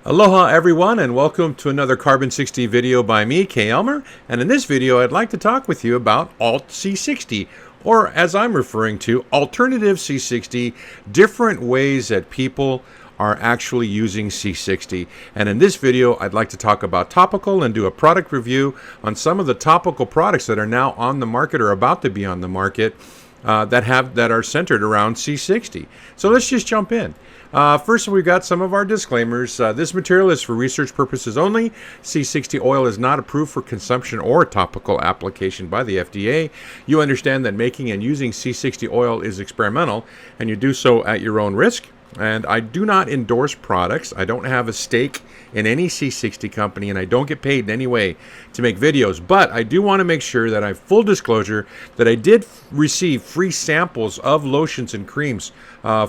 Aloha everyone, and welcome to another Carbon 60 video by me, K. Elmer. And in this video I'd like to talk with you about Alt C60, or as I'm referring to, Alternative C60, different ways that people are actually using C60. And in this video I'd like to talk about topical and do a product review on some of the topical products that are now on the market or about to be on the market that are centered around C60. So let's just jump in. First, we've got some of our disclaimers. This material is for research purposes only. C60 oil is not approved for consumption or topical application by the FDA. You understand that making and using C60 oil is experimental, and you do so at your own risk. And I do not endorse products. I don't have a stake in any C60 company, and I don't get paid in any way to make videos. But I do want to make sure that I have full disclosure that I did receive free samples of lotions and creams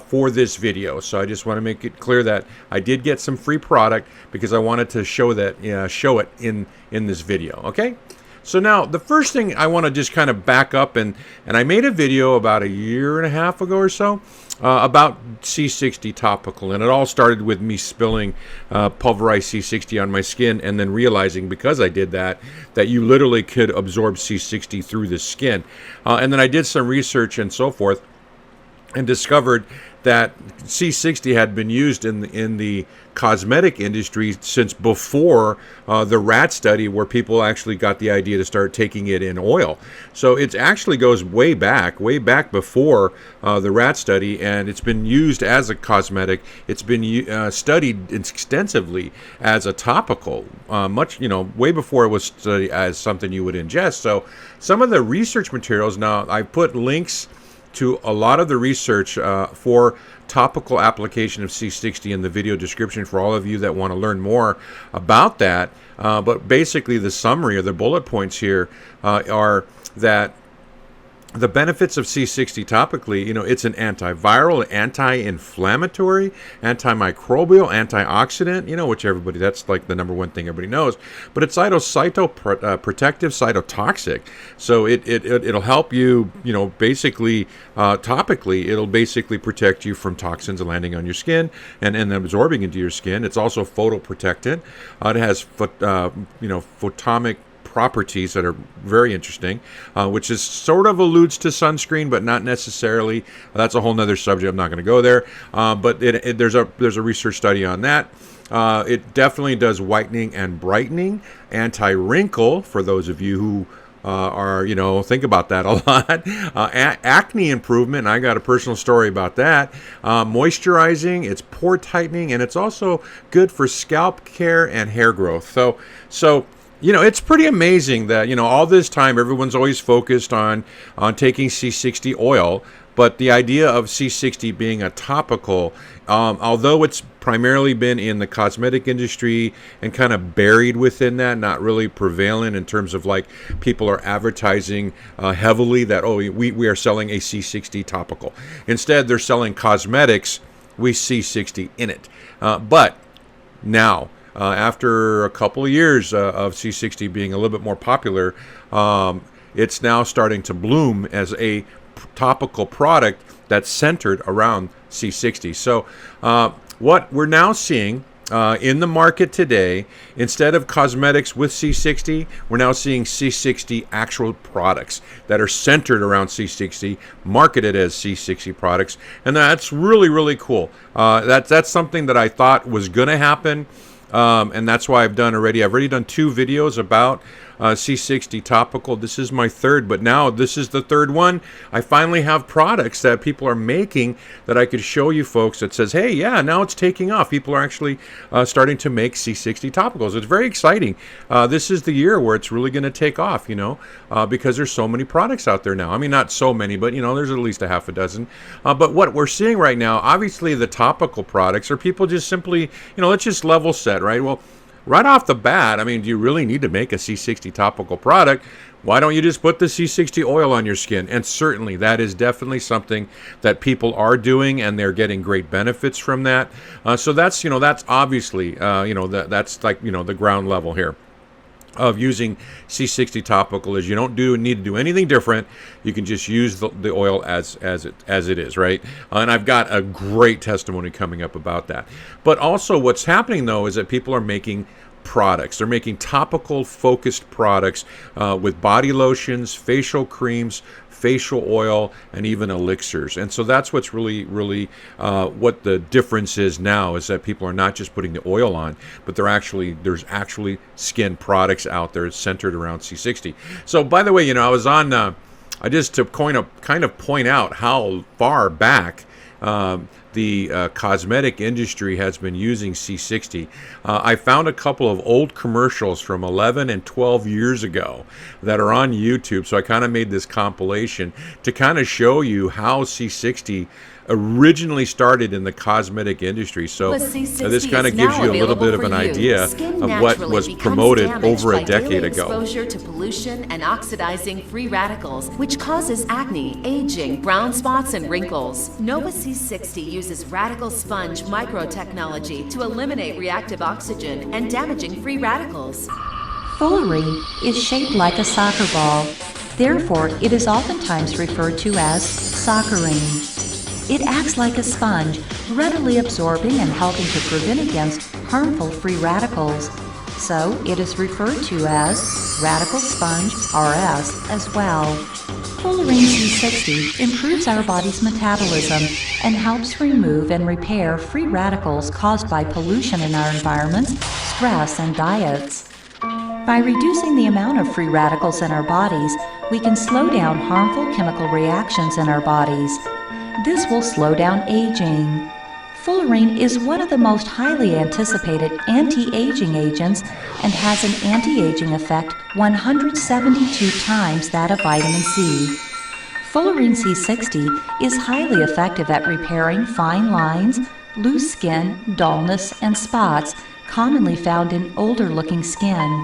for this video. So I just want to make it clear that I did get some free product because I wanted to show it in this video. Okay. So now the first thing I want to just kind of back up, and I made a video about a year and a half ago or so about C60 Topical, and it all started with me spilling pulverized C60 on my skin and then realizing because I did that you literally could absorb C60 through the skin. And then I did some research and so forth and discovered that C60 had been used in the cosmetic industry since before the rat study, where people actually got the idea to start taking it in oil. So it actually goes way back before the rat study, and it's been used as a cosmetic. It's been studied extensively as a topical, way before it was studied as something you would ingest. So some of the research materials, now I put links to a lot of the research for topical application of C60 in the video description for all of you that want to learn more about that. But basically the summary or the bullet points here are that the benefits of C60 topically, it's an antiviral, anti-inflammatory, antimicrobial, antioxidant, which that's like the number one thing everybody knows. But it's cytoprotective, cytotoxic. So it'll help you, basically topically, it'll basically protect you from toxins landing on your skin and absorbing into your skin. It's also photoprotectant. It has, photomic properties that are very interesting, which is sort of alludes to sunscreen, but not necessarily. That's a whole nother subject. I'm not going to go there. But there's a research study on that. It definitely does whitening and brightening, anti-wrinkle for those of you who think about that a lot. Acne improvement, and I got a personal story about that. Moisturizing, it's pore tightening, and it's also good for scalp care and hair growth. So it's pretty amazing that, all this time everyone's always focused on taking C60 oil, but the idea of C60 being a topical, although it's primarily been in the cosmetic industry and kind of buried within that, not really prevalent in terms of like people are advertising heavily that, we are selling a C60 topical. Instead, they're selling cosmetics with C60 in it. But now, after a couple of years of C60 being a little bit more popular, it's now starting to bloom as a topical product that's centered around C60. So what we're now seeing in the market today, instead of cosmetics with C60, we're now seeing C60 actual products that are centered around C60, marketed as C60 products, and that's really, really cool. That's something that I thought was going to happen. And that's why I've already done 2 videos about C60 Topical. This is my third, but now this is the third one. I finally have products that people are making that I could show you folks that says, hey, yeah, now it's taking off. People are actually starting to make C60 Topicals. It's very exciting. This is the year where it's really going to take off, because there's so many products out there now. I mean, not so many, but, there's at least a half a dozen. But what we're seeing right now, obviously the topical products are people just simply, let's just level set, right? Well, right off the bat, I mean, do you really need to make a C60 topical product? Why don't you just put the C60 oil on your skin? And certainly that is definitely something that people are doing, and they're getting great benefits from that. So that's, that's obviously, that's like, the ground level here. of using C60 Topical is you don't need to do anything different. You can just use the oil as it is, right? And I've got a great testimony coming up about that. But also what's happening, though, is that people are making products. They're making topical focused products with body lotions, facial creams, facial oil, and even elixirs. And so that's what's really what the difference is now, is that people are not just putting the oil on, but there's actually skin products out there centered around C60. So by the way, I was on I just to kind of point out how far back the cosmetic industry has been using C60. I found a couple of old commercials from 11 and 12 years ago that are on YouTube. So I kind of made this compilation to kind of show you how C60 originally started in the cosmetic industry. So this kind of gives you a little bit of an idea of what was promoted over a decade ago. Exposure to pollution and oxidizing free radicals, which causes acne, aging, brown spots, and wrinkles. Nova C60 uses radical sponge microtechnology to eliminate reactive oxygen and damaging free radicals. Fullerene is shaped like a soccer ball. Therefore, it is oftentimes referred to as soccerine. It acts like a sponge, readily absorbing and helping to prevent against harmful free radicals. So it is referred to as radical sponge, RS, as well. Fullerene C60 improves our body's metabolism and helps remove and repair free radicals caused by pollution in our environments, stress, and diets. By reducing the amount of free radicals in our bodies, we can slow down harmful chemical reactions in our bodies. This will slow down aging. Fullerene is one of the most highly anticipated anti-aging agents and has an anti-aging effect 172 times that of vitamin C. Fullerene C60 is highly effective at repairing fine lines, loose skin, dullness, and spots commonly found in older-looking skin.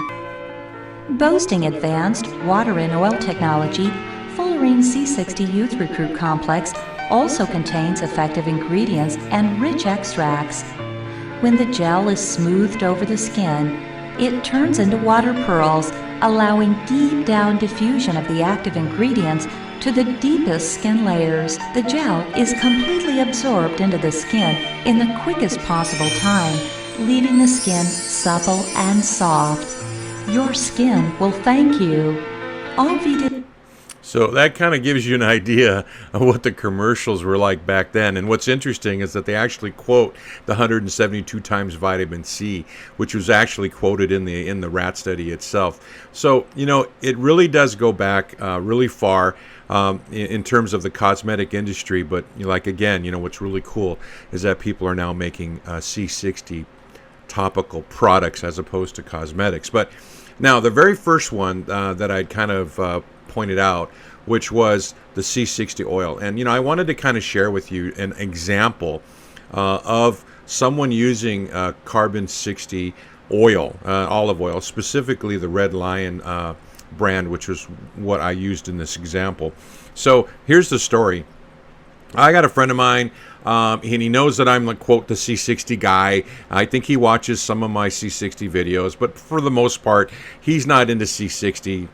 Boasting advanced water-in-oil technology, Fullerene C60 Youth Recruit Complex also contains effective ingredients and rich extracts. When the gel is smoothed over the skin, it turns into water pearls, allowing deep down diffusion of the active ingredients to the deepest skin layers. The gel is completely absorbed into the skin in the quickest possible time, leaving the skin supple and soft. Your skin will thank you. So that kind of gives you an idea of what the commercials were like back then. And what's interesting is that they actually quote the 172 times vitamin C, which was actually quoted in the rat study itself. So, it really does go back really far in terms of the cosmetic industry. But again, what's really cool is that people are now making C60 topical products as opposed to cosmetics. But now the very first one that I'd kind of pointed out, which was the C60 oil. And, I wanted to kind of share with you an example of someone using carbon 60 oil, olive oil, specifically the Red Lion brand, which was what I used in this example. So here's the story. I got a friend of mine, and he knows that I'm, quote, the C60 guy. I think he watches some of my C60 videos, but for the most part, he's not into C60.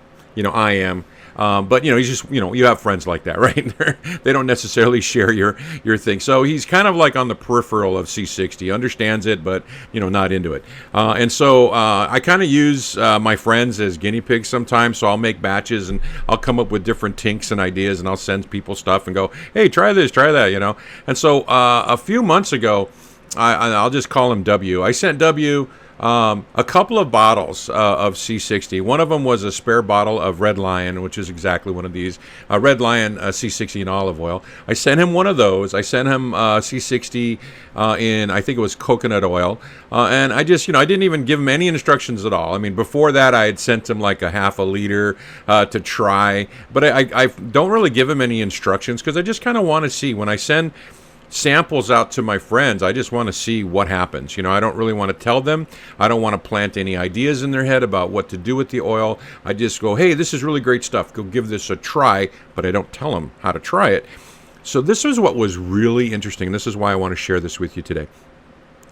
I am. But he's just, you have friends like that, right? They don't necessarily share your thing. So he's kind of like on the peripheral of C60, understands it, but not into it. And so I kind of use my friends as guinea pigs sometimes. So I'll make batches and I'll come up with different tinks and ideas, and I'll send people stuff and go, hey, try this, try that, And so a few months ago, I'll just call him W. I sent W a couple of bottles of C60. One of them was a spare bottle of Red Lion, which is exactly one of these. Red Lion C60 in olive oil. I sent him one of those. I sent him C60 in, I think it was coconut oil. And I just, I didn't even give him any instructions at all. I mean, before that, I had sent him like a half a liter to try. But I don't really give him any instructions because I just kind of want to see when I send samples out to my friends. I just want to see what happens. I don't really want to tell them. I don't want to plant any ideas in their head about what to do with the oil. I just go, hey, this is really great stuff. Go give this a try, but I don't tell them how to try it. So this is what was really interesting. This is why I want to share this with you today.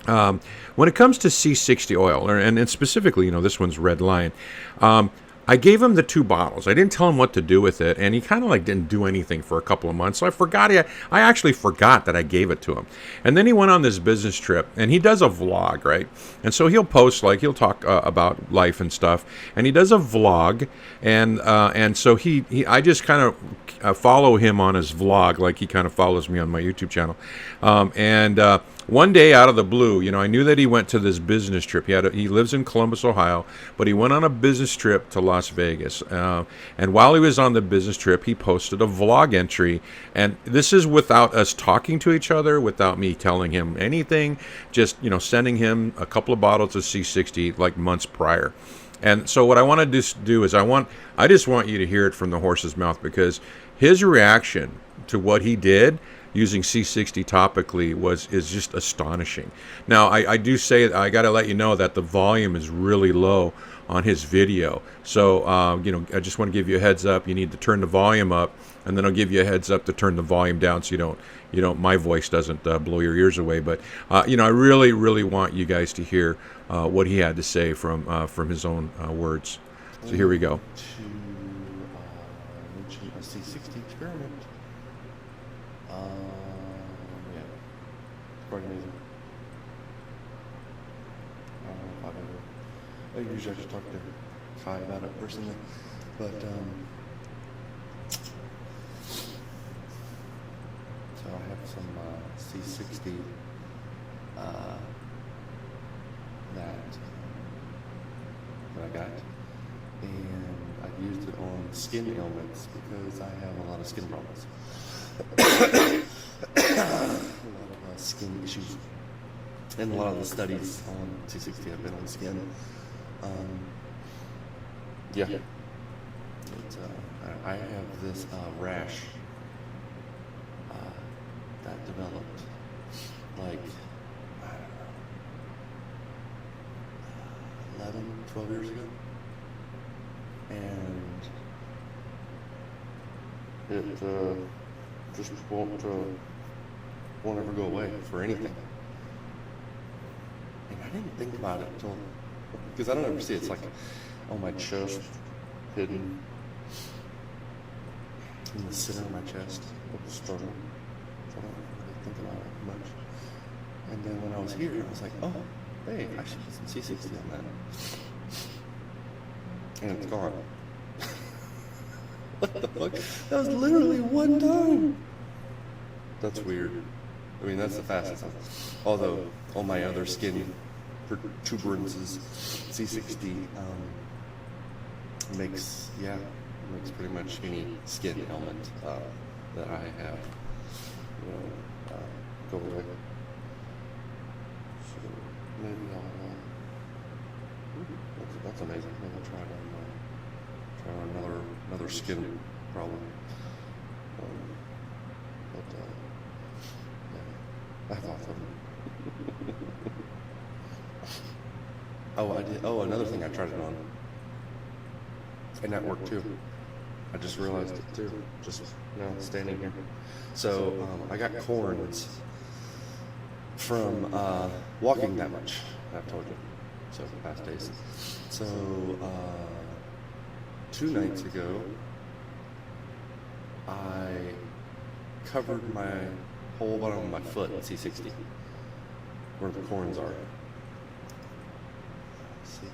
When it comes to C60 oil, and specifically, this one's Red Lion, I gave him the 2 bottles. I didn't tell him what to do with it, and he kind of like didn't do anything for a couple of months. So I forgot. I actually forgot that I gave it to him. And then he went on this business trip, and he does a vlog, right? And so he'll post, like, he'll talk about life and stuff, and he does a vlog, and so I just kind of follow him on his vlog, like he kind of follows me on my YouTube channel, one day out of the blue, I knew that he went to this business trip. He lives in Columbus, Ohio, but he went on a business trip to Las Vegas. And while he was on the business trip, he posted a vlog entry. And this is without us talking to each other, without me telling him anything, just, sending him a couple of bottles of C60 like months prior. And so what I want to do is I just want you to hear it from the horse's mouth, because his reaction to what he did using C60 topically is just astonishing. Now, I do say, I got to let you know that the volume is really low on his video. So, I just want to give you a heads up. You need to turn the volume up, and then I'll give you a heads up to turn the volume down so my voice doesn't blow your ears away. But, I really, really want you guys to hear what he had to say from his own words. So here we go. To mention a C60 experiment. Yeah, it's quite amazing. I usually just talk to Kai about it personally, but so I have some C60 that I got, and I've used it on skin ailments because I have a lot of skin problems. A lot of skin issues, and a lot of the studies on C60 have been on skin. Yeah, I have this rash that developed like, I don't know, 11, 12 years ago, and it just won't ever go away for anything. And I didn't think about it until, because I don't ever see it. It's like on my chest, hidden in the center of my chest, at the sternum. So I don't really think about it much. And then when I was here, I was like, oh, hey, I should put some C60 on that. And it's gone. What the fuck? That was literally one time. That's weird. I mean, that's the fastest. Although, all my other skin protuberances, C60 makes pretty much any skin ailment that I have, go away. So maybe that's amazing. Maybe I'll try it on another skin problem. I thought so. Oh, I did. Oh, another thing I tried it on, and that worked too. I just realized it too, just now standing here. So I got corns from walking that much. I've told you. So the past days. So 2 nights ago, I covered my whole bottom of my foot in C60, where the corns are. See,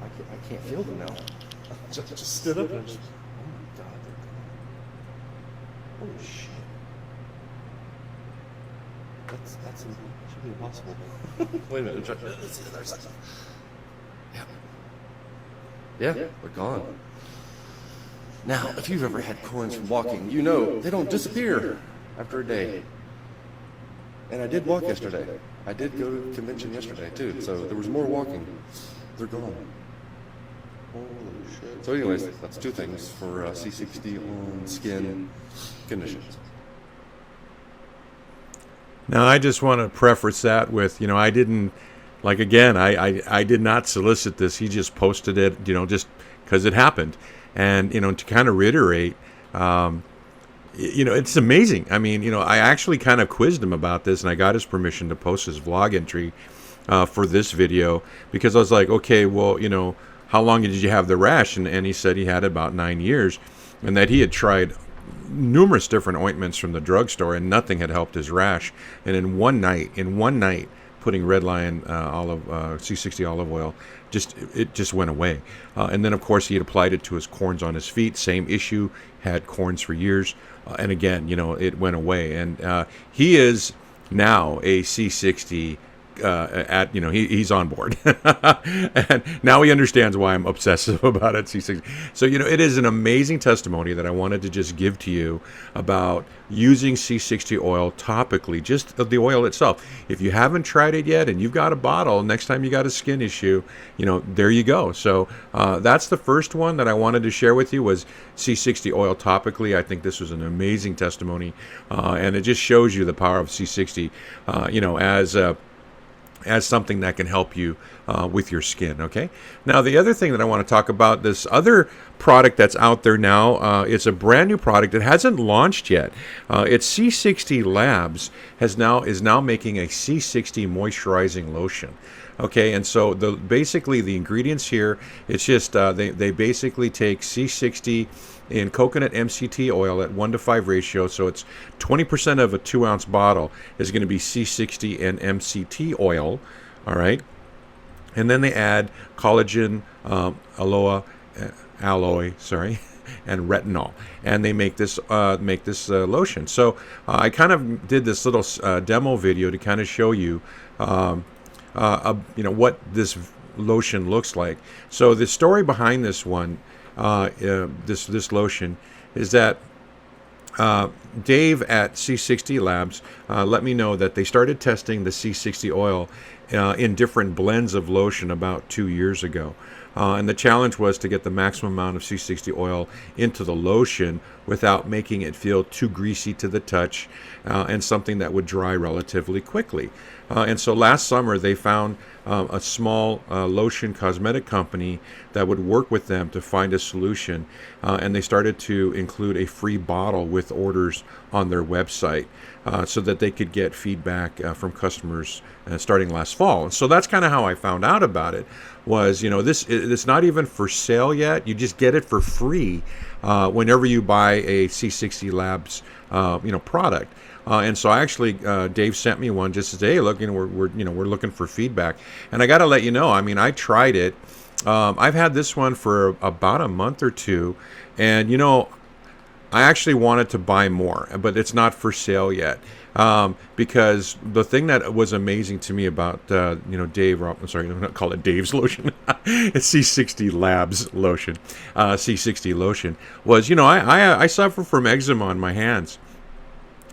I can't feel them now. I just stood up and I just, oh my God, they're gone. Holy shit. That should be impossible. Wait a minute, try this the other side. Yeah, they're gone. Now, if you've ever had corns from walking, you know they don't disappear after a day. And I did walk yesterday. I did go to the convention yesterday too, so there was more walking. They're gone. Holy shit. So anyways, that's 2 things for C60 on skin conditions. Now, I just want to preface that with, I didn't, like, again, I did not solicit this. He just posted it, just because it happened. And, to kind of reiterate, It's amazing. I mean, I actually kind of quizzed him about this, and I got his permission to post his vlog entry for this video, because I was like, okay, well, how long did you have the rash? And he said he had about 9 years, and that he had tried numerous different ointments from the drugstore, and nothing had helped his rash. And in one night, putting Red Lion C60 olive oil, it just went away. And then, of course, he had applied it to his corns on his feet. Same issue, had corns for years. And again, it went away. And he is now a C60 he's on board. And now he understands why I'm obsessive about it. C60. So, it is an amazing testimony that I wanted to just give to you about using C60 oil topically, just the oil itself. If you haven't tried it yet and you've got a bottle, next time you got a skin issue, there you go. So that's the first one that I wanted to share with you, was C60 oil topically. I think this was an amazing testimony, and it just shows you the power of C60, as something that can help you with your skin. Okay. Now, the other thing that I want to talk about, this other product that's out there now, it's a brand new product. It hasn't launched yet. It's C60 Labs is now making a C60 moisturizing lotion. Okay, and so basically the ingredients here, it's just they basically take C60 in coconut MCT oil at 1:5 ratio, so it's 20% of a 2-ounce bottle is going to be C60 and MCT oil. All right, and then they add collagen, aloe, and retinol, and they make this lotion. So I kind of did this little demo video to kind of show you. What this lotion looks like. So the story behind this one, this lotion, is that Dave at C60 Labs let me know that they started testing the C60 oil in different blends of lotion about 2 years ago. And the challenge was to get the maximum amount of C60 oil into the lotion without making it feel too greasy to the touch, and something that would dry relatively quickly. And so last summer they found a small lotion cosmetic company that would work with them to find a solution, and they started to include a free bottle with orders on their website, so that they could get feedback from customers starting last fall. And so that's kind of how I found out about it. Was it's not even for sale yet. You just get it for free whenever you buy a C60 Labs product. And so actually, Dave sent me one just to say, hey, look, we're looking for feedback. And I got to let you know, I mean, I tried it. I've had this one for about a month or two, and I actually wanted to buy more, but it's not for sale yet. Because the thing that was amazing to me about Dave, I'm sorry, I'm not call it Dave's lotion. It's C60 Labs lotion, C60 lotion, was I suffer from eczema on my hands.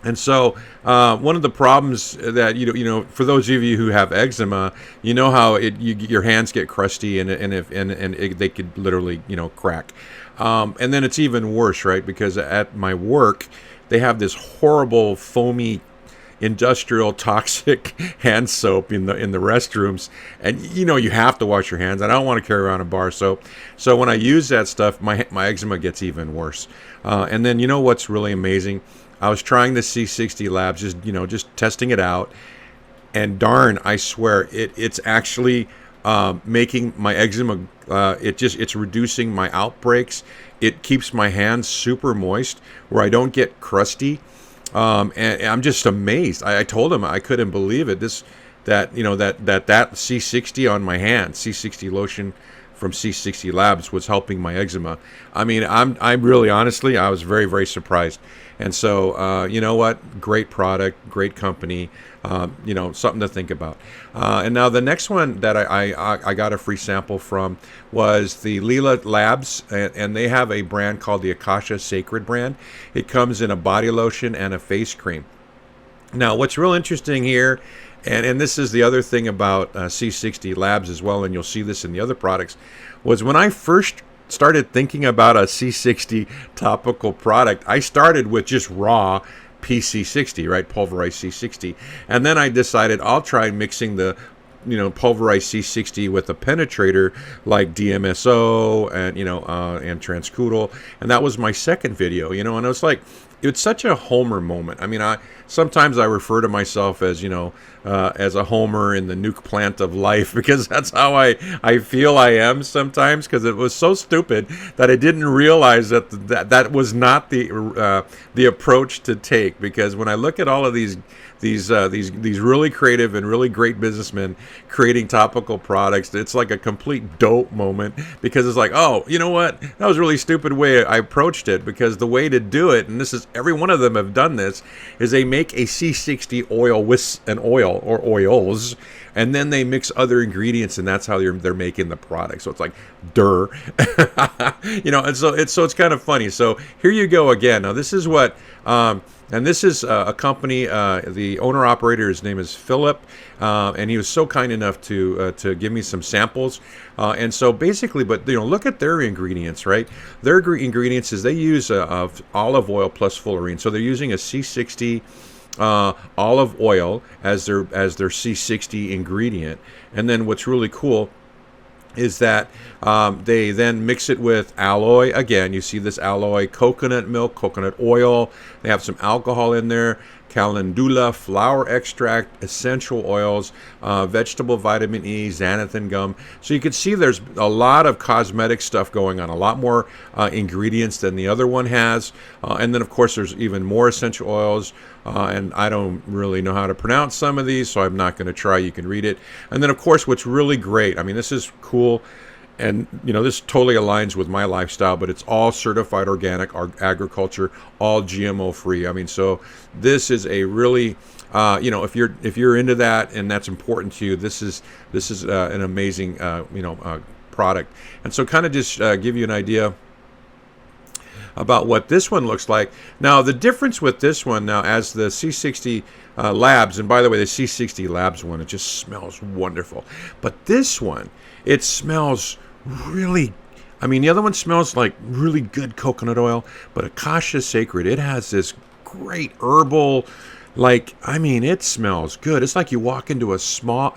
And so one of the problems that for those of you who have eczema, how your hands get crusty, and they could literally crack. And then it's even worse, right? Because at my work, they have this horrible foamy industrial toxic hand soap in the restrooms, and you have to wash your hands. I don't want to carry around a bar, so when I use that stuff, my eczema gets even worse. And then what's really amazing? I was trying the C60 Labs, just testing it out, and darn, I swear it's actually making my eczema. It's reducing my outbreaks. It keeps my hands super moist, where I don't get crusty. And I'm just amazed. I told him I couldn't believe it. That C60 on my hand, C60 lotion from C60 Labs, was helping my eczema. I mean, I'm really, honestly, I was very, very surprised. And so, what? Great product, great company, something to think about. And now the next one that I got a free sample from was the Leela Labs, and they have a brand called the Akasha Sacred brand. It comes in a body lotion and a face cream. Now, what's real interesting here, and this is the other thing about C60 Labs as well, and you'll see this in the other products, was when I first started thinking about a C60 topical product, I started with just raw PC60, right? Pulverized C60. And then I decided I'll try mixing the pulverized C60 with a penetrator like DMSO and and transcudal, and that was my second video. And it's like, it's such a Homer moment. I mean, sometimes I refer to myself as, as a Homer in the nuke plant of life, because that's how I feel I am sometimes, because it was so stupid that I didn't realize that was not the approach to take. Because when I look at all of these really creative and really great businessmen creating topical products, it's like a complete dope moment, because it's like, oh, you know what? That was a really stupid way I approached it, because the way to do it, and this is, every one of them have done this, is they make a C60 oil with an oil or oils, and then they mix other ingredients, and that's how they're making the product. So it's like, duh. And so it's kind of funny. So here you go again. Now this is what and this is a company, the owner-operator, his name is Philip, and he was so kind enough to give me some samples. And so basically, but look at their ingredients, right? Their ingredients is they use olive oil plus fullerene. So they're using a C60 olive oil as their C60 ingredient. And then what's really cool is that they then mix it with aloe. Again, you see this aloe, coconut milk, coconut oil. They have some alcohol in there, calendula, flower extract, essential oils, vegetable vitamin E, xanthan gum. So you can see there's a lot of cosmetic stuff going on, a lot more ingredients than the other one has. And then, of course, there's even more essential oils. And I don't really know how to pronounce some of these, so I'm not going to try. You can read it. And then, of course, what's really great, I mean, this is cool, and this totally aligns with my lifestyle, but it's all certified organic agriculture, all GMO free. I mean, so this is a really if you're into that and that's important to you, this is an amazing product. And so kind of just give you an idea about what this one looks like. Now, the difference with this one now, as the C60 Labs, and by the way, the C60 Labs one, it just smells wonderful. But this one, it smells really, I mean, the other one smells like really good coconut oil, but Akasha Sacred, it has this great herbal, it smells good. It's like you walk into a spa,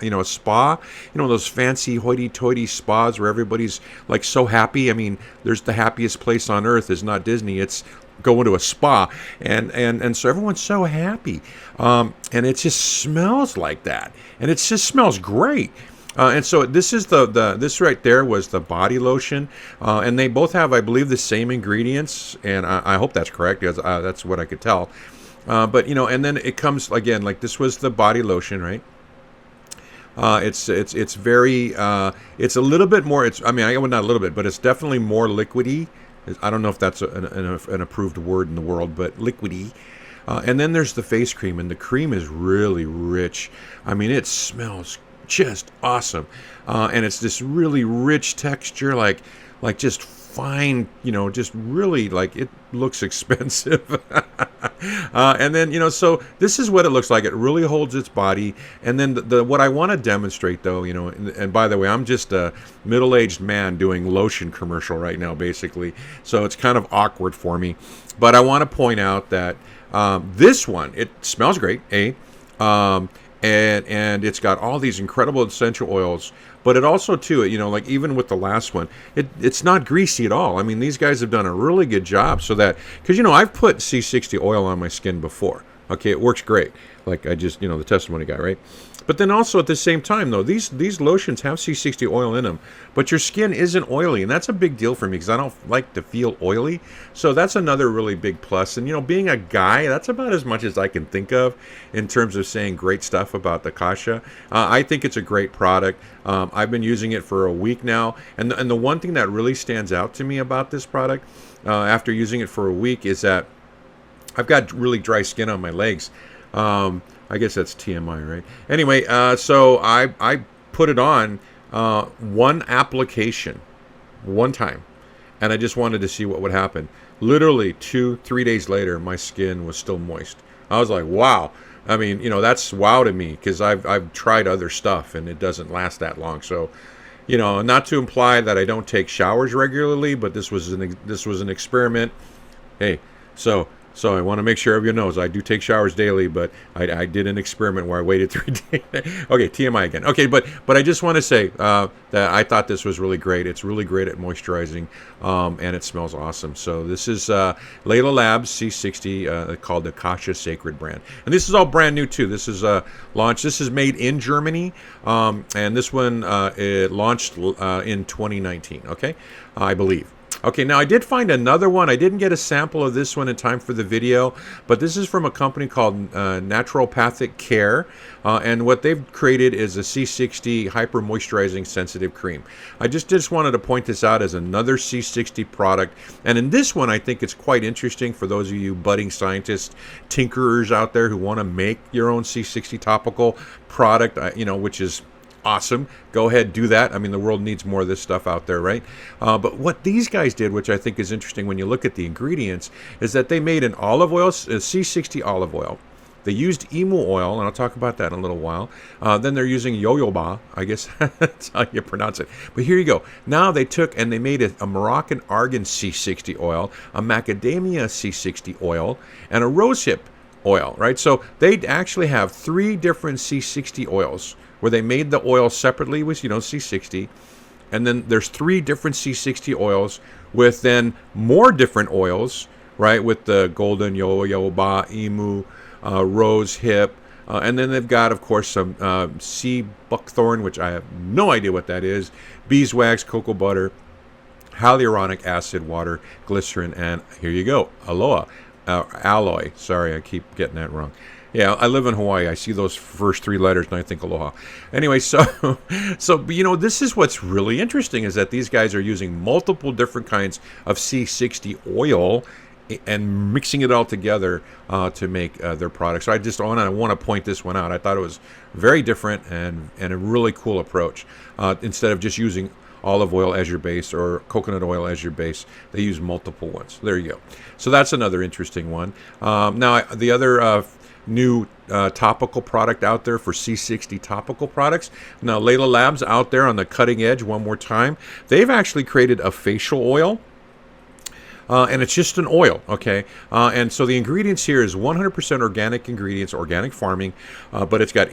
those fancy hoity-toity spas where everybody's like so happy. I mean, there's the happiest place on earth is not Disney. It's going to a spa, and so everyone's so happy, and it just smells like that, and it just smells great. And so this is this right there was the body lotion, and they both have, I believe, the same ingredients, and I hope that's correct, because that's what I could tell. But and then it comes again, like this was the body lotion, right? It's very it's a little bit more. Not a little bit, but it's definitely more liquidy. I don't know if that's an approved word in the world, but liquidy. And then there's the face cream, and the cream is really rich. I mean, it smells just awesome, and it's this really rich texture, like just fine, just really, like, it looks expensive. And then, so this is what it looks like. It really holds its body. And then what I want to demonstrate, though, and by the way, I'm just a middle-aged man doing lotion commercial right now, basically. So it's kind of awkward for me. But I want to point out that this one, it smells great, and it's got all these incredible essential oils. But it also, too, like even with the last one, it's not greasy at all. I mean, these guys have done a really good job so that, because, I've put C60 oil on my skin before. Okay, it works great. Like I just, the testimony guy, right? But then also at the same time, though, these lotions have C60 oil in them, but your skin isn't oily, and that's a big deal for me because I don't like to feel oily. So that's another really big plus. And, being a guy, that's about as much as I can think of in terms of saying great stuff about the Akasha. I think it's a great product. I've been using it for a week now, and the one thing that really stands out to me about this product after using it for a week is that I've got really dry skin on my legs. I guess that's TMI, right? Anyway, so I put it on one application, one time, and I just wanted to see what would happen. Literally 2-3 days later, my skin was still moist. I was like, wow. I mean, that's wow to me, because I've tried other stuff and it doesn't last that long. So, not to imply that I don't take showers regularly, but this was an experiment. Hey, so So I want to make sure everyone knows I do take showers daily, but I did an experiment where I waited 3 days. Okay, TMI again. Okay, but I just want to say that I thought this was really great. It's really great at moisturizing, and it smells awesome. So this is Leela Labs C60 called the Akasha Sacred brand. And this is all brand new too. This is launched. This is made in Germany, and this one it launched in 2019, okay, I believe. Okay, now I did find another one. I didn't get a sample of this one in time for the video, but this is from a company called Naturopathic Care, and what they've created is a C60 Hypermoisturizing Sensitive Cream. I just wanted to point this out as another C60 product, and in this one I think it's quite interesting for those of you budding scientists, tinkerers out there who want to make your own C60 topical product, which is awesome. Go ahead, do that. I mean, the world needs more of this stuff out there, right? But what these guys did, which I think is interesting when you look at the ingredients, is that they made an olive oil, a C60 olive oil. They used Emu Oil, and I'll talk about that in a little while. Then they're using jojoba, I guess that's how you pronounce it. But here you go. Now they took and they made a Moroccan argan C60 oil, a macadamia C60 oil, and a rosehip oil, right? So they actually have 3 different C60 oils, where they made the oil separately with, C60, and then there's 3 different C60 oils with then more different oils, right, with the golden jojoba, emu, rose hip, and then they've got, of course, some sea buckthorn, which I have no idea what that is, beeswax, cocoa butter, hyaluronic acid, water, glycerin, and here you go, alloy. Sorry, I keep getting that wrong. Yeah, I live in Hawaii. I see those first 3 letters and I think aloha. Anyway, so this is what's really interesting, is that these guys are using multiple different kinds of C60 oil and mixing it all together to make their products. So I want to point this one out. I thought it was very different and a really cool approach. Instead of just using olive oil as your base or coconut oil as your base, they use multiple ones. There you go. So that's another interesting one. Now, the other new topical product out there for C60 topical products. Now, Leela Labs out there on the cutting edge one more time. They've actually created a facial oil. And it's just an oil, okay? And so the ingredients here is 100% organic ingredients, organic farming, but it's got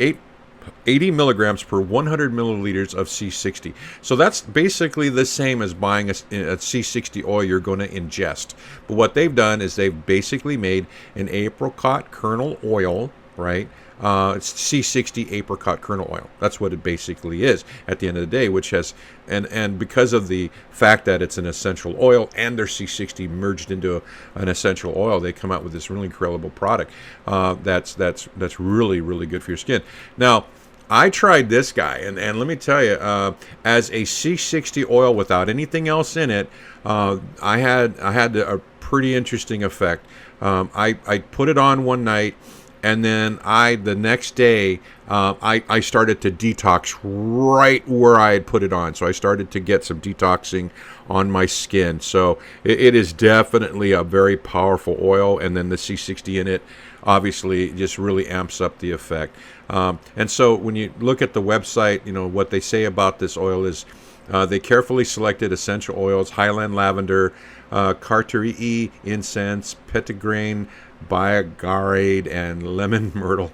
80 milligrams per 100 milliliters of C60. So that's basically the same as buying a C60 oil you're going to ingest. But what they've done is they've basically made an apricot kernel oil, right? It's C60 apricot kernel oil. That's what it basically is at the end of the day, which has, and because of the fact that it's an essential oil and their C60 merged into an essential oil, they come out with this really incredible product that's really, really good for your skin. Now, I tried this guy, and let me tell you, as a C60 oil without anything else in it, I had a pretty interesting effect. I put it on one night, and then the next day, I started to detox right where I had put it on. So I started to get some detoxing on my skin. So it is definitely a very powerful oil. And then the C60 in it obviously just really amps up the effect. And so when you look at the website, what they say about this oil is they carefully selected essential oils, Highland lavender, Carterii incense, petitgrain, biogarade, and lemon myrtle.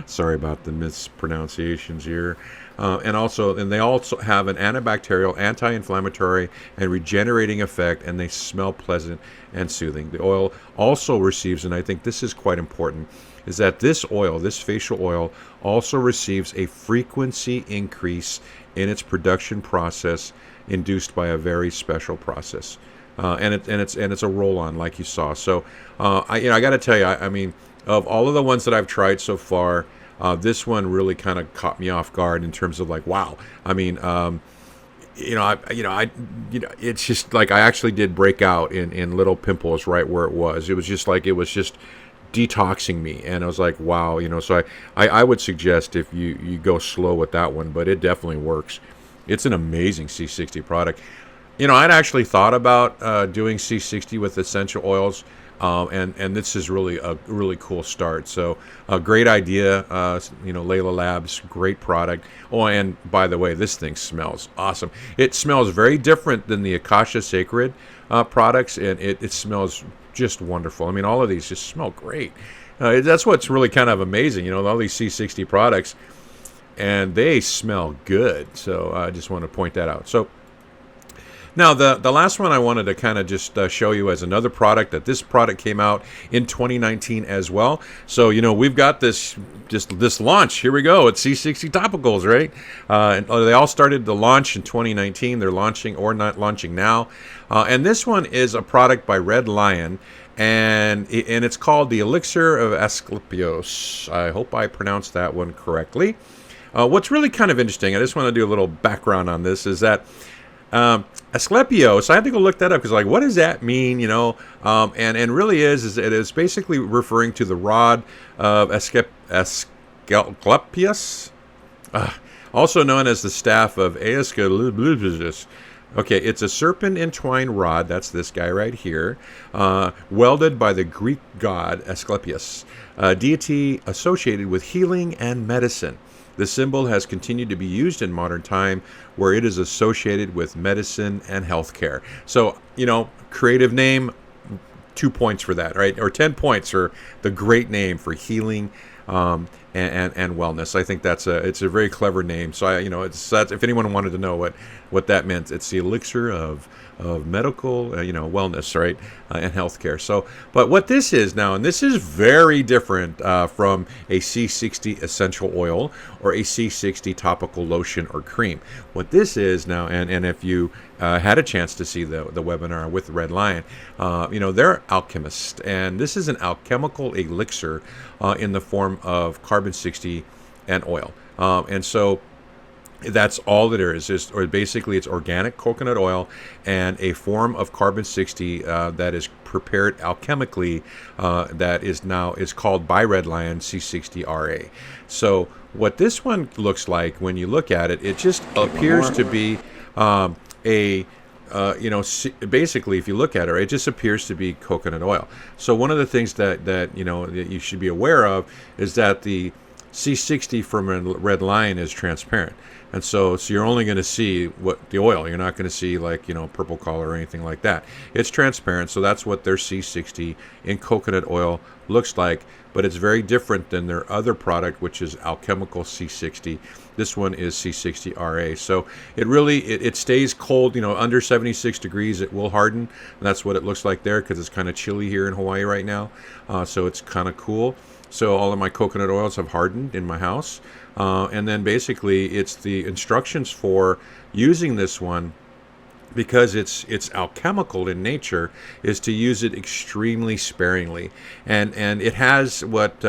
Sorry about the mispronunciations here. And they also have an antibacterial, anti-inflammatory, and regenerating effect, and they smell pleasant and soothing. The oil also receives, and I think this is quite important, is that this oil, this facial oil, also receives a frequency increase in its production process, induced by a very special process. And it's a roll-on, like you saw. So I got to tell you, I mean, of all of the ones that I've tried so far, this one really kind of caught me off guard in terms of like, wow. I mean, it's just like I actually did break out in little pimples right where it was. It was just detoxing me, and I was like, wow. So I would suggest if you go slow with that one, but it definitely works. It's an amazing C60 product. I'd actually thought about doing C60 with essential oils, and this is really a really cool start. So a great idea, Leela Labs, great product. Oh, and by the way, this thing smells awesome. It smells very different than the Akasha Sacred products, and it smells just wonderful. I mean, all of these just smell great. That's what's really kind of amazing, you know, all these C60 products, and they smell good. So I just want to point that out. So now, the last one I wanted to kind of just show you as another product, that this product came out in 2019 as well. So, you know, we've got this launch. Here we go. It's C60 Topicals, right? And they all started to launch in 2019. They're launching or not launching now. And this one is a product by Red Lion, and it's called the Elixr of Asklepios. I hope I pronounced that one correctly. What's really kind of interesting, I just want to do a little background on this, is that Asklepios, I had to go look that up because, like, what does that mean, you know? And really it is basically referring to the rod of Asklepios, also known as the staff of Asklepios. Okay, it's a serpent entwined rod, that's this guy right here, welded by the Greek god Asklepios, a deity associated with healing and medicine. The symbol has continued to be used in modern time, where it is associated with medicine and healthcare. So, you know, creative name, 2 points for that, right? Or 10 points for the great name for healing and wellness. I think it's a very clever name. So that's, if anyone wanted to know what that meant, it's the elixir of medical, wellness, right, and healthcare. So, but what this is now, and this is very different from a C60 essential oil or a C60 topical lotion or cream. What this is now, and if you had a chance to see the webinar with Red Lion, they're alchemists, and this is an alchemical elixir in the form of carbon 60 and oil, and so that's all that is, or basically it's organic coconut oil and a form of carbon 60 that is prepared alchemically, that is called by Red Lion C60 RA. So what this one looks like when you look at it, it just appears to be basically, if you look at it, it just appears to be coconut oil. So one of the things that you should be aware of is that the C60 from Red Lion is transparent. And so you're only going to see what the oil. You're not going to see, like, purple color or anything like that. It's transparent, so that's what their C60 in coconut oil looks like. But it's very different than their other product, which is alchemical C60. This one is C60 RA. So it stays cold, under 76 degrees. It will harden. And that's what it looks like there, because it's kind of chilly here in Hawaii right now. So it's kind of cool. So all of my coconut oils have hardened in my house. And then basically it's the instructions for using this one, because it's alchemical in nature, is to use it extremely sparingly. And it has what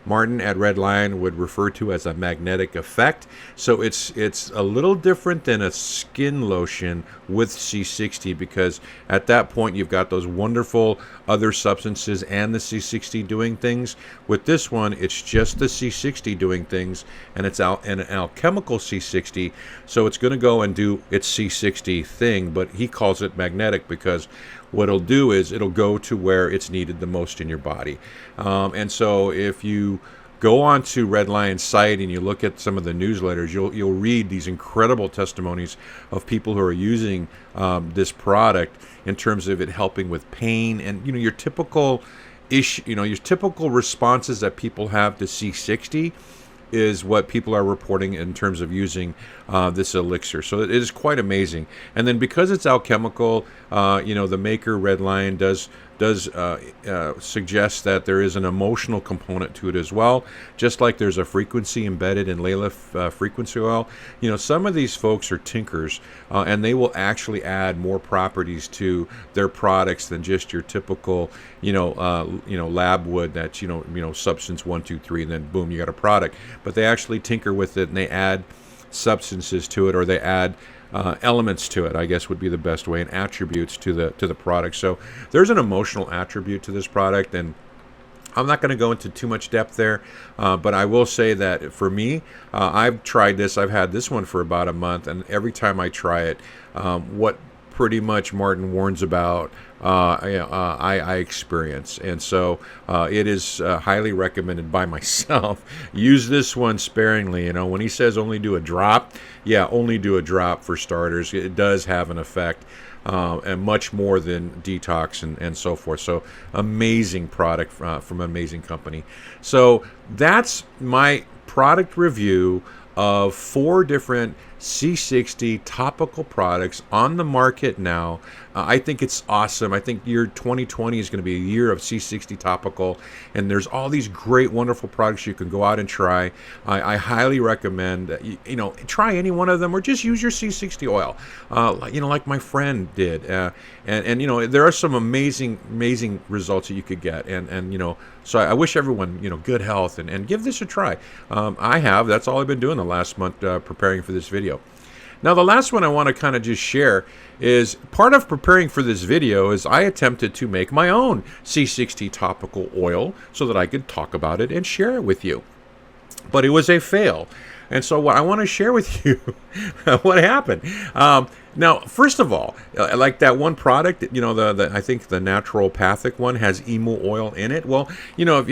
Martin at Red Lion would refer to as a magnetic effect. So it's a little different than a skin lotion with C60, because at that point you've got those wonderful other substances and the C60 doing things. With this one, it's just the C60 doing things, and it's an alchemical C60, so it's going to go and do its C60 thing, but he calls it magnetic because what it'll do is it'll go to where it's needed the most in your body. And so if you go on to Red Lion's site and you look at some of the newsletters, you'll read these incredible testimonies of people who are using this product in terms of it helping with pain and your typical your typical responses that people have to C60 is what people are reporting in terms of using this elixir. So it is quite amazing. And then because it's alchemical, the maker Red Lion does suggest that there is an emotional component to it as well, just like there's a frequency embedded in Leela frequency oil. Some of these folks are tinkers, and they will actually add more properties to their products than just your typical lab would, that's substance 1 2 3, and then boom, you got a product. But they actually tinker with it, and they add substances to it, or they add elements to it, I guess would be the best way, and attributes to the product. So there's an emotional attribute to this product, and I'm not going to go into too much depth there, but I will say that for me, I've tried this. I've had this one for about a month, and every time I try it, what pretty much Martin warns about, I experience. And so it is highly recommended by myself. Use this one sparingly. When he says only do a drop, yeah, only do a drop for starters. It does have an effect. and much more than detox and so forth. So amazing product from an amazing company. So that's my product review of 4 different C60 topical products on the market now. I think it's awesome. I think year 2020 is going to be a year of C60 topical, and there's all these great, wonderful products you can go out and try. I highly recommend that you know, try any one of them, or just use your C60 oil, you know, like my friend did. And you know, there are some amazing results that you could get, and you know, so I wish everyone, you know, good health, and give this a try. I have. That's all I've been doing the last month preparing for this video. Now, the last one I want to kind of just share is part of preparing for this video is I attempted to make my own C60 topical oil so that I could talk about it and share it with you. But it was a fail. And so what I want to share with you what happened. Now, first of all, like that one product, you know, I think the Naturopathic one has Emu oil in it. Well, you know, I'll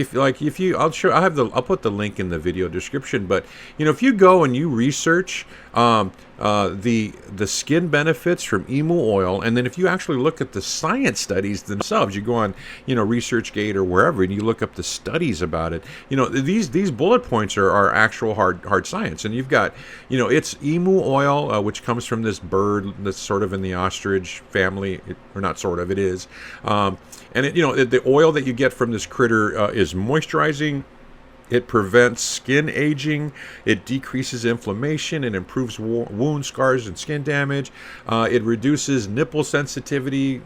put the link in the video description. But you know, if you go and you research the skin benefits from Emu oil, and then if you actually look at the science studies themselves, you go on, you know, ResearchGate or wherever, and you look up the studies about it. You know, these bullet points are actual hard science. And you've got, you know, it's Emu oil, which comes from this bird that's sort of in the ostrich family, or not sort of, it is. And it, you know, the oil that you get from this critter is moisturizing. It prevents skin aging. It decreases inflammation and improves wound scars and skin damage. It reduces nipple sensitivity,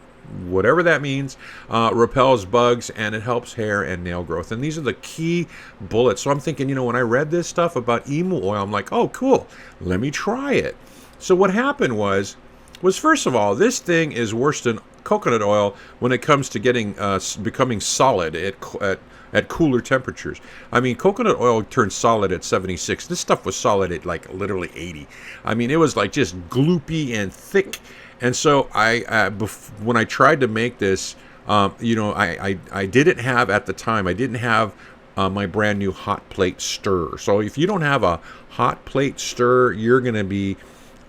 whatever that means, repels bugs, and it helps hair and nail growth. And these are the key bullets. So I'm thinking, you know, when I read this stuff about Emu oil, I'm like, oh, cool, let me try it. So what happened was first of all, this thing is worse than coconut oil when it comes to getting becoming solid at cooler temperatures. I mean, coconut oil turns solid at 76. This stuff was solid at like literally 80. I mean, it was like just gloopy and thick. And so when I tried to make this, you know, I didn't have at the time, I didn't have my brand new hot plate stirrer. So if you don't have a hot plate stirrer, you're going to be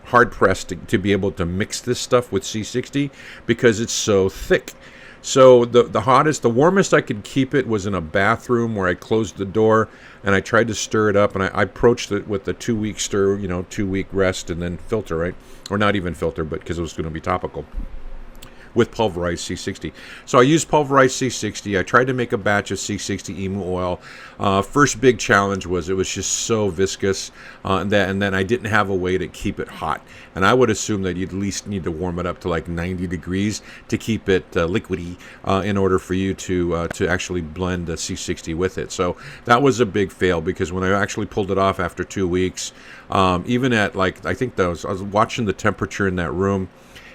hard pressed to be able to mix this stuff with C60 because it's so thick. So the warmest I could keep it was in a bathroom where I closed the door and I tried to stir it up, and I approached it with a 2-week stir, you know, 2-week rest and then filter, right? Or not even filter, but because it was going to be topical, with pulverized C60. So I used pulverized C60. I tried to make a batch of C60 Emu oil. First big challenge was it was just so viscous, and then I didn't have a way to keep it hot. And I would assume that you'd at least need to warm it up to like 90 degrees to keep it liquidy in order for you to actually blend the C60 with it. So that was a big fail, because when I actually pulled it off after 2 weeks, even at like, I think I was watching the temperature in that room,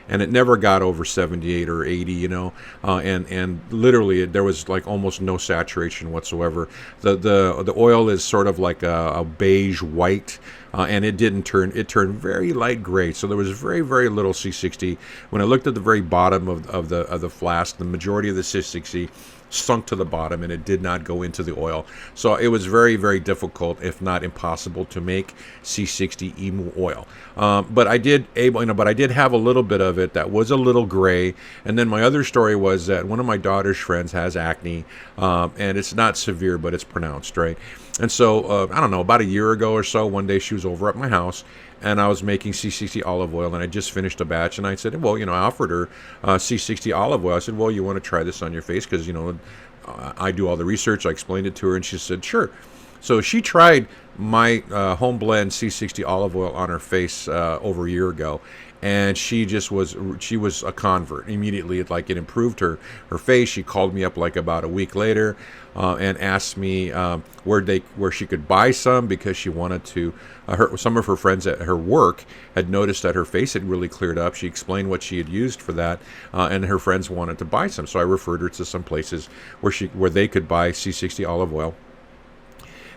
and it never got over 78 or 80, you know, and literally there was like almost no saturation whatsoever. The oil is sort of like a beige white, and it turned very light gray. So there was very little C60. When I looked at the very bottom of the flask, the majority of the C60 sunk to the bottom, and it did not go into the oil. So it was very difficult, if not impossible, to make C60 Emu oil. But I did have a little bit of it that was a little gray. And then my other story was that one of my daughter's friends has acne, and it's not severe, but it's pronounced, right? And so I don't know, about a year ago or so, one day she was over at my house, and I was making C60 olive oil, and I just finished a batch, and I said, well, you know, I offered her C60 olive oil. I said, well, you want to try this on your face? Because, you know, I do all the research. I explained it to her, and she said, sure. So she tried my home blend C60 olive oil on her face over a year ago, and she was a convert immediately. It improved her face. She called me up like about a week later and asked me where she could buy some, because she wanted to. Some of her friends at her work had noticed that her face had really cleared up. She explained what she had used for that, and her friends wanted to buy some. So I referred her to some places where they could buy C60 olive oil.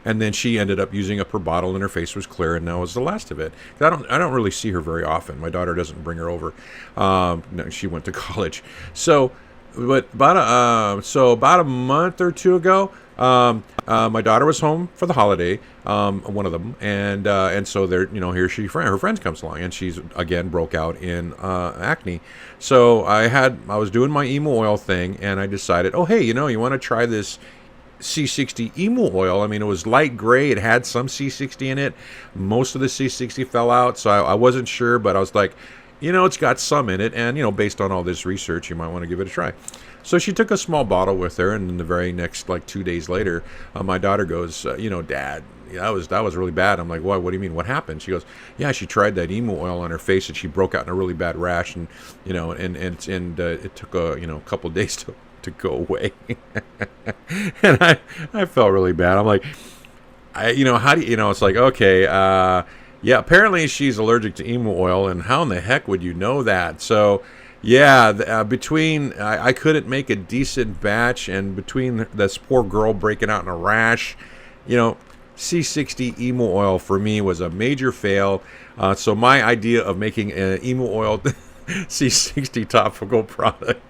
And then she ended up using up her bottle, and her face was clear, and that was the last of it. I don't really see her very often. My daughter doesn't bring her over. No, she went to college. So, but about a month or two ago, my daughter was home for the holiday, one of them, and so there, here her friend comes along, and she's again broke out in acne. So I was doing my Emu Oil thing, and I decided, oh hey, you want to try this C60 Emu Oil. I mean, it was light gray. It had some C60 in it. Most of the C60 fell out, so I wasn't sure, but I was like, it's got some in it, and, based on all this research, you might want to give it a try. So she took a small bottle with her, and then the very next, 2 days later, my daughter goes, Dad, that was really bad. I'm like, what do you mean? What happened? She goes, yeah, she tried that Emu Oil on her face, and she broke out in a really bad rash, and, it took a couple days to go away. And I felt really bad. I'm like, how do you, it's like, okay, yeah, apparently she's allergic to Emu Oil, and how in the heck would you know that? So, yeah, between, I couldn't make a decent batch, and between this poor girl breaking out in a rash, C60 Emu Oil for me was a major fail. So my idea of making an Emu Oil C60 topical product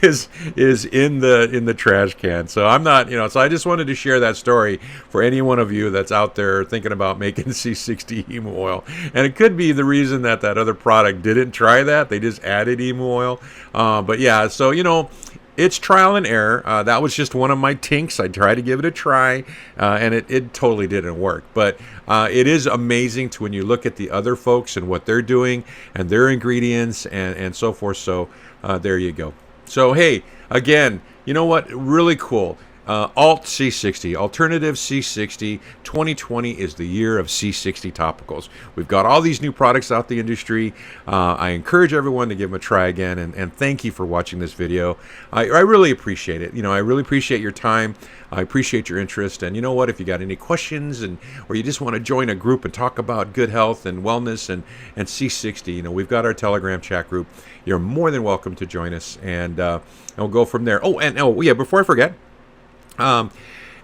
is in the trash can. So I'm not, so I just wanted to share that story for any one of you that's out there thinking about making C60 Emu Oil. And it could be the reason that other product didn't try that. They just added Emu Oil. But yeah, so it's trial and error. That was just one of my tinks. I tried to give it a try, and it totally didn't work. But it is amazing when you look at the other folks and what they're doing and their ingredients and so forth. So there you go. So, hey, again, you know what? Really cool. Alt C60, Alternative C60, 2020 is the year of C60 Topicals. We've got all these new products out the industry. I encourage everyone to give them a try again, and thank you for watching this video. I really appreciate it. I really appreciate your time. I appreciate your interest. And you know what? If you got any questions or you just want to join a group and talk about good health and wellness and C60, we've got our Telegram chat group. You're more than welcome to join us, and we'll go from there. Oh, yeah, before I forget,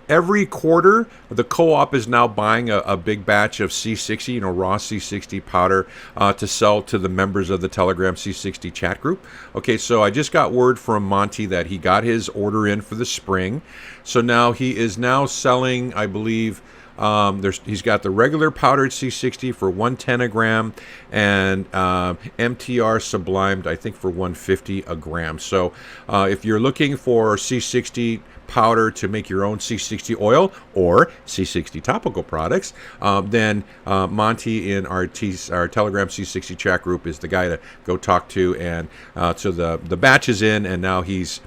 every quarter, the co-op is now buying a big batch of C60, raw C60 powder to sell to the members of the Telegram C60 chat group. Okay, so I just got word from Monty that he got his order in for the spring. So now he is now selling, I believe, he's got the regular powdered C60 for $110 a gram, and MTR sublimed, I think, for $150 a gram. So if you're looking for C60 powder to make your own C60 oil or C60 topical products, then Monty in our Telegram C60 chat group is the guy to go talk to. And so the batch is in, and now he's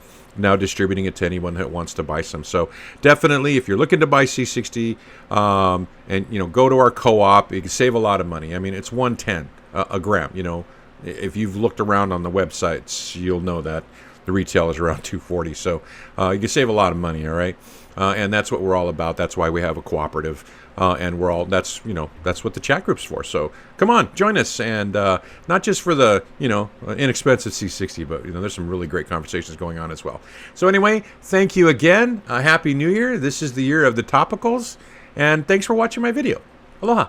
distributing it to anyone that wants to buy some. So definitely, if you're looking to buy C60, and go to our co-op, you can save a lot of money. I mean, it's $110 a gram. If you've looked around on the websites, you'll know that the retail is around $240. So you can save a lot of money. All right, and that's what we're all about. That's why we have a cooperative, and we're all that's what the chat group's for. So come on, join us, and not just for the inexpensive C60, but there's some really great conversations going on as well. So anyway, thank you again. Happy New Year. This is the year of the topicals, and thanks for watching my video. Aloha.